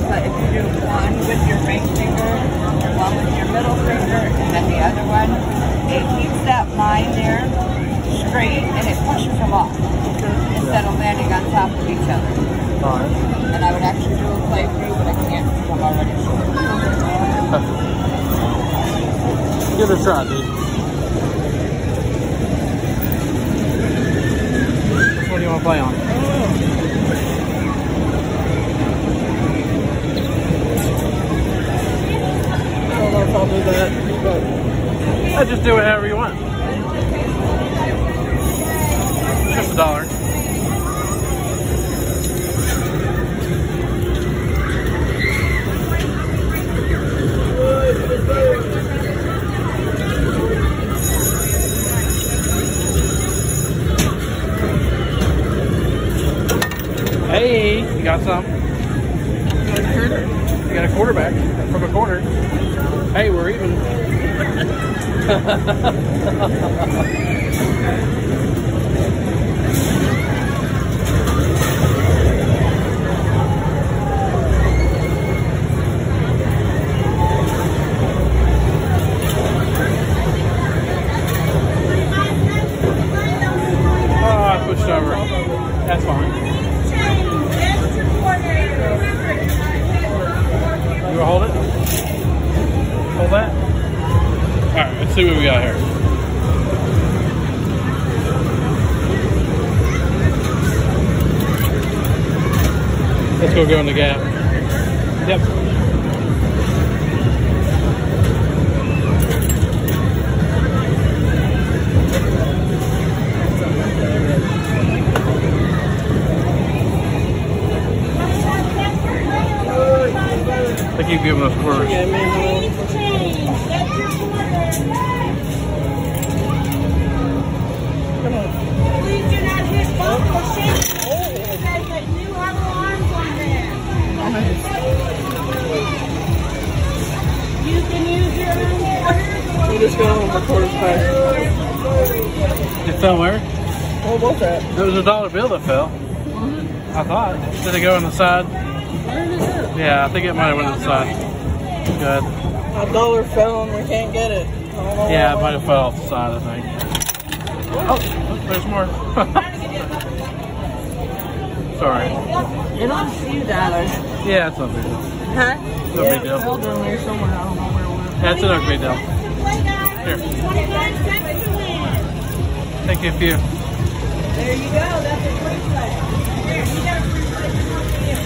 But if you do one with your ring finger, one with your middle finger, and then the other one, it keeps that line there straight and it pushes them off instead of landing on top of each other. Alright. And I would actually do a playthrough, but I can't because I'm already short. Give it a try, dude. Which one do you want to play on? I don't know if I'll do that, but I just do it however you want. Just $1. Hey, you got some? You got a quarterback from a quarter. Hey, we're even. Oh, I pushed over. That's fine. You wanna hold it? Hold that? Alright, let's see what we got here. Let's go in the gap. Yep. They keep giving us quarters. Come on. Please do not hit bump or shake. Because they do have alarms on there. You can use your own quarters. We just got on the quarters pack. It fell where? What was that? It was a $1 bill that fell. I thought. Did it go on the side? Where did it go? Yeah, I think it might have went on the side. Good. $1 fell and we can't get it. Yeah, it might have fell off the side, I think. Oh, there's more. Sorry. It don't see that. Yeah, it's no big deal. Huh? No big deal. It's down there somewhere. I don't know where it went. That's no big deal. Here. 25 cents to win. Thank you, a few. There you go. That's a free play. Here, you got a free play. Come on for you.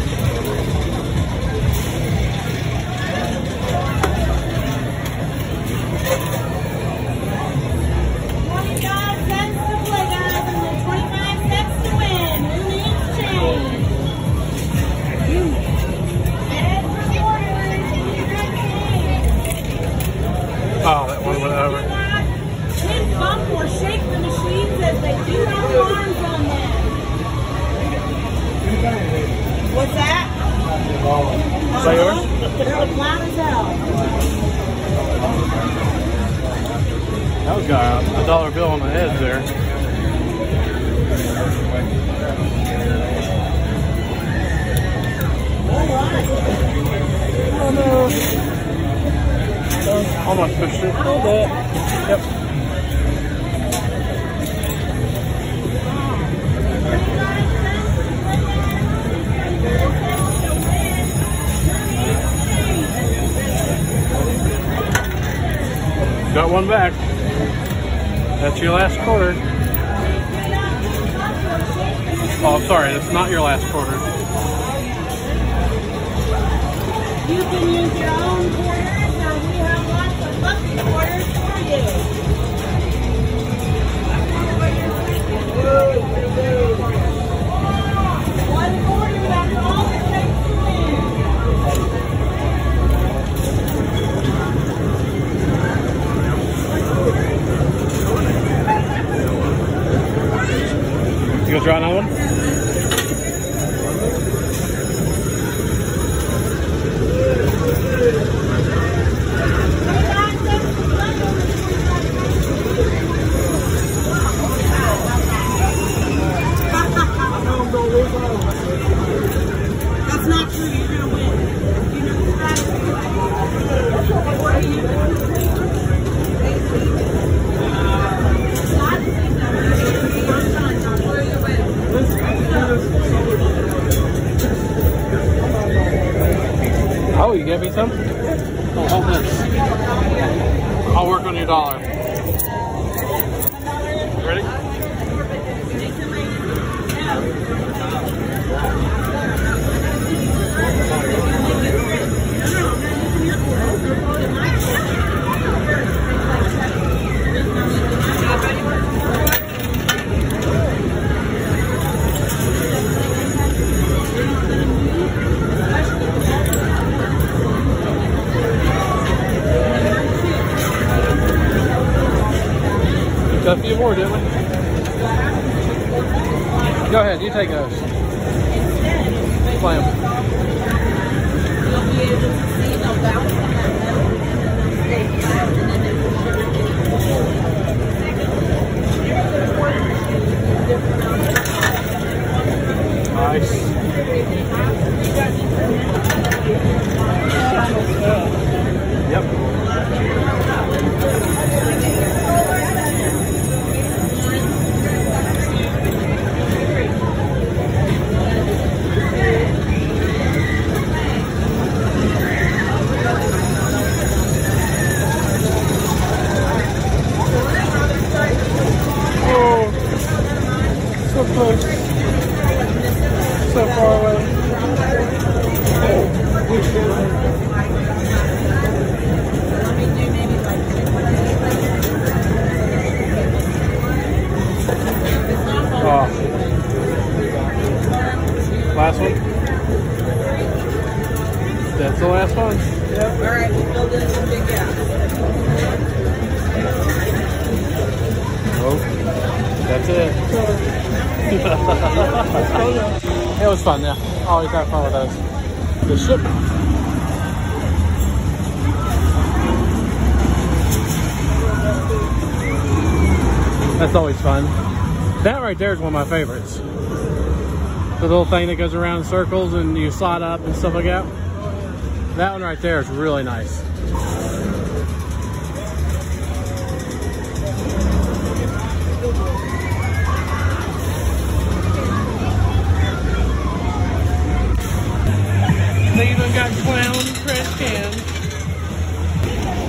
Oh, that one went over. Hit bump or shake the machines as they do have alarms on them. What's that? Is that yours? They're loud as hell. That was got a $1 bill on the edge there. Oh no. Almost pushed it. A little bit. Yep. Got one back. That's your last quarter. Oh, sorry, that's not your last quarter. You can use your own quarters. We have lots of bucket quarters for you. One quarter, that's all it takes to win. You gonna try another one? That's not grab me some? Oh, hold this. I'll work on your dollar. Ready? Got a few more, didn't we? Go ahead, you take those. Play them. Nice. Yep. So close. So far away. Oh. Last one? That's the last one? Yep. Alright, we'll build in some big gaps. Oh. That's it. It was fun, yeah. Always have fun with those. The ship. That's always fun. That right there is one of my favorites. The little thing that goes around in circles and you slide up and stuff like that. That one right there is really nice. They even got clown trash cans.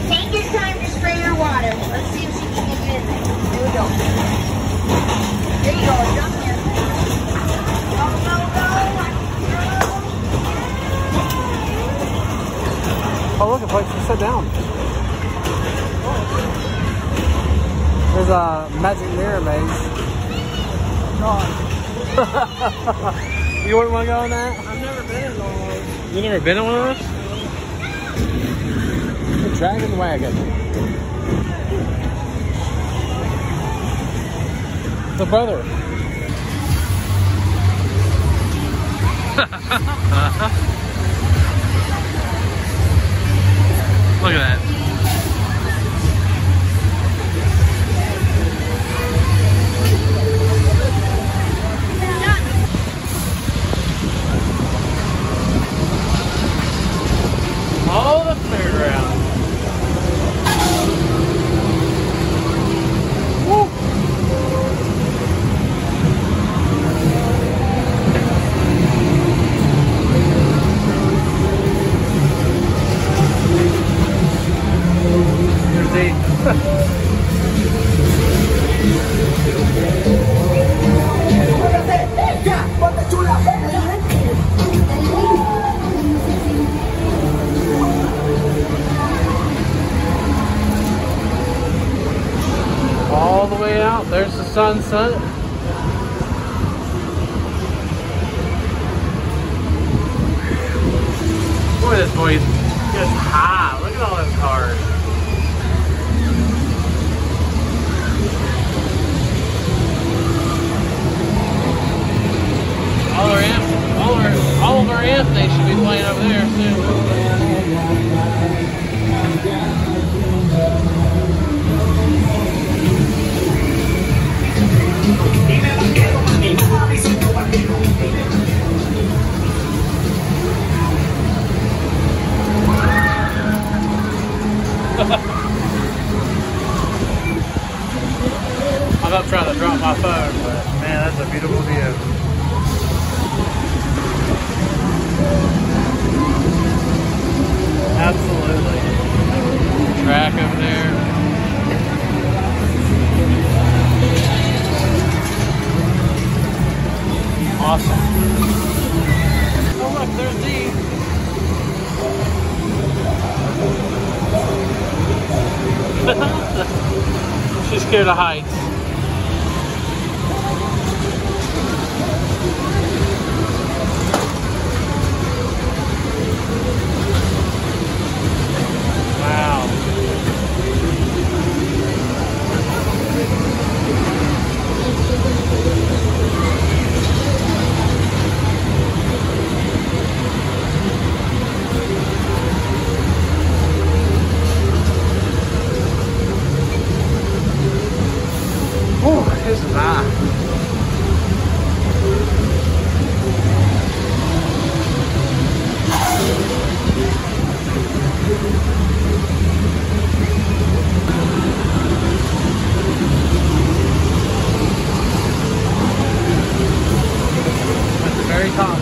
Take your time to spray your water. Let's see if she can get in there. There we go. There you go. Jump in. Go, go, go. Oh, look, a place to sit down. There's a magic mirror maze. You wouldn't want to go in that? I've never been in one of those. You never been in one of those? The Dragon Wagon. The brother. Look at that. Oh, the fairground. Woo. There's eight. All the way out, there's the sunset. Boy, this boy is just high. Look at all those cars. All of our amps, they should be playing over there too. I'm not trying to drop my phone, but man, that's a beautiful view. look, there's Dee. She's scared of heights. Wow. Oh, this is high. At the very top.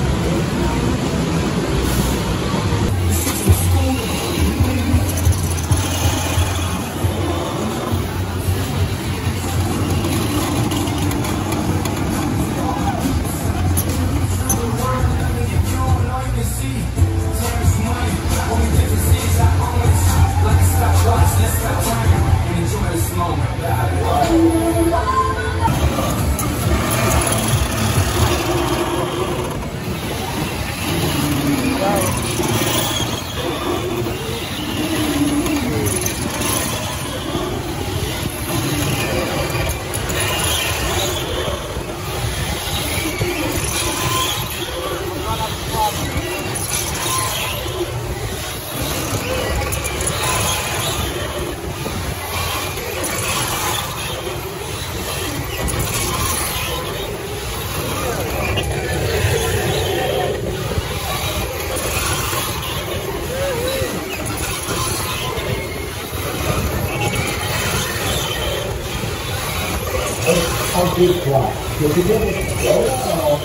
Artic block. You'll be able to go down.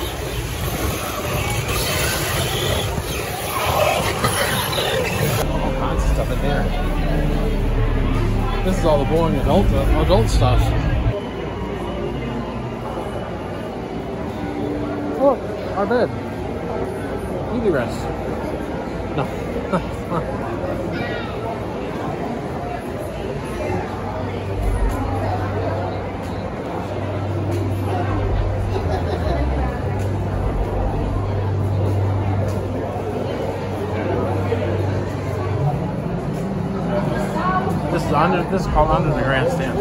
All kinds of stuff in there. This is all the boring adult stuff. Look, our bed. Easy rest. No. This is called under the grandstand.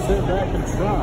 Sit back and try.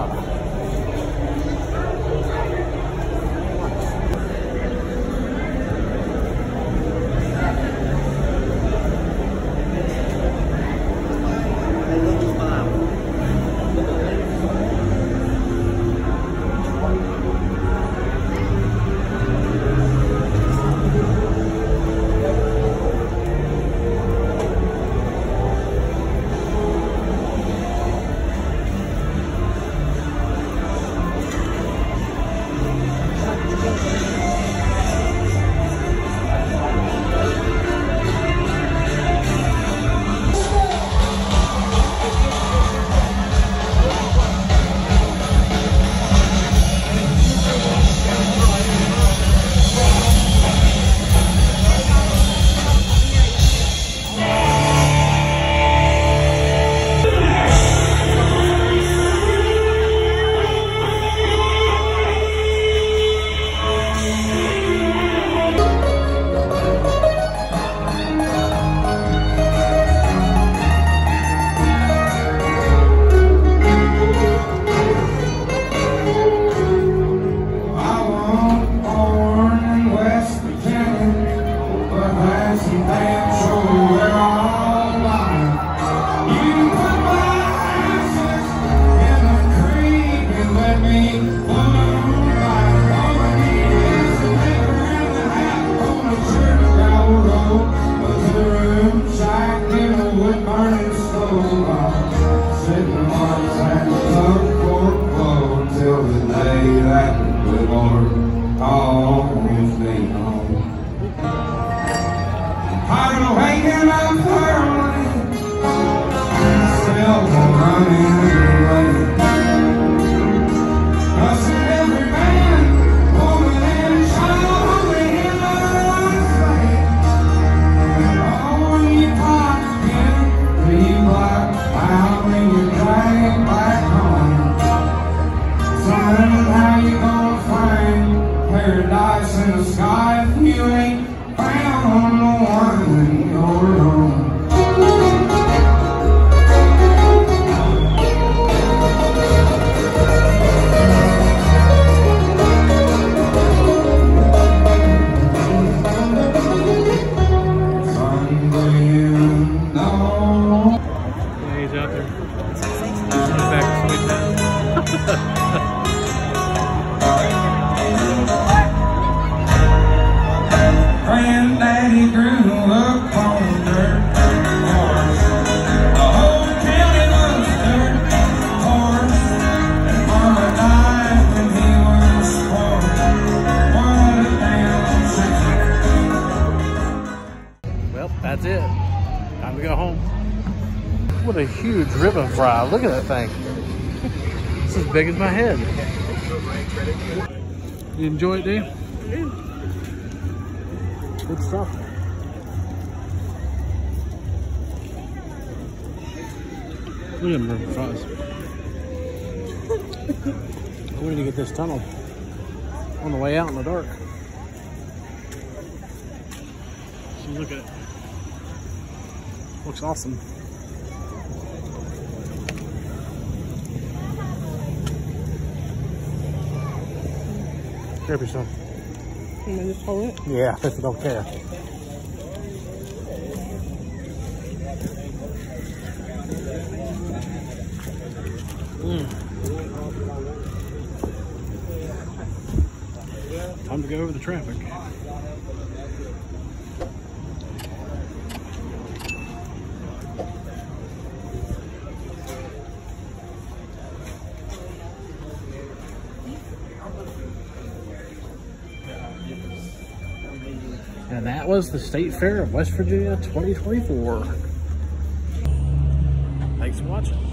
Granddaddy grew up on dirt horse. The whole county was dirt horse. And Mama died when he was 4. What a damn shame. Well, that's it. Time to go home. What a huge ribbon fry. Look at that thing. It's as big as my head. You enjoy it, Dave? Good stuff. Look at them ribbon fries. We need to get this tunnel on the way out in the dark. So look at it. Looks awesome. Grab yourself. Can I just hold it? Yeah, if you don't care. Time to go over the traffic. And that was the State Fair of West Virginia 2024. Thanks for watching.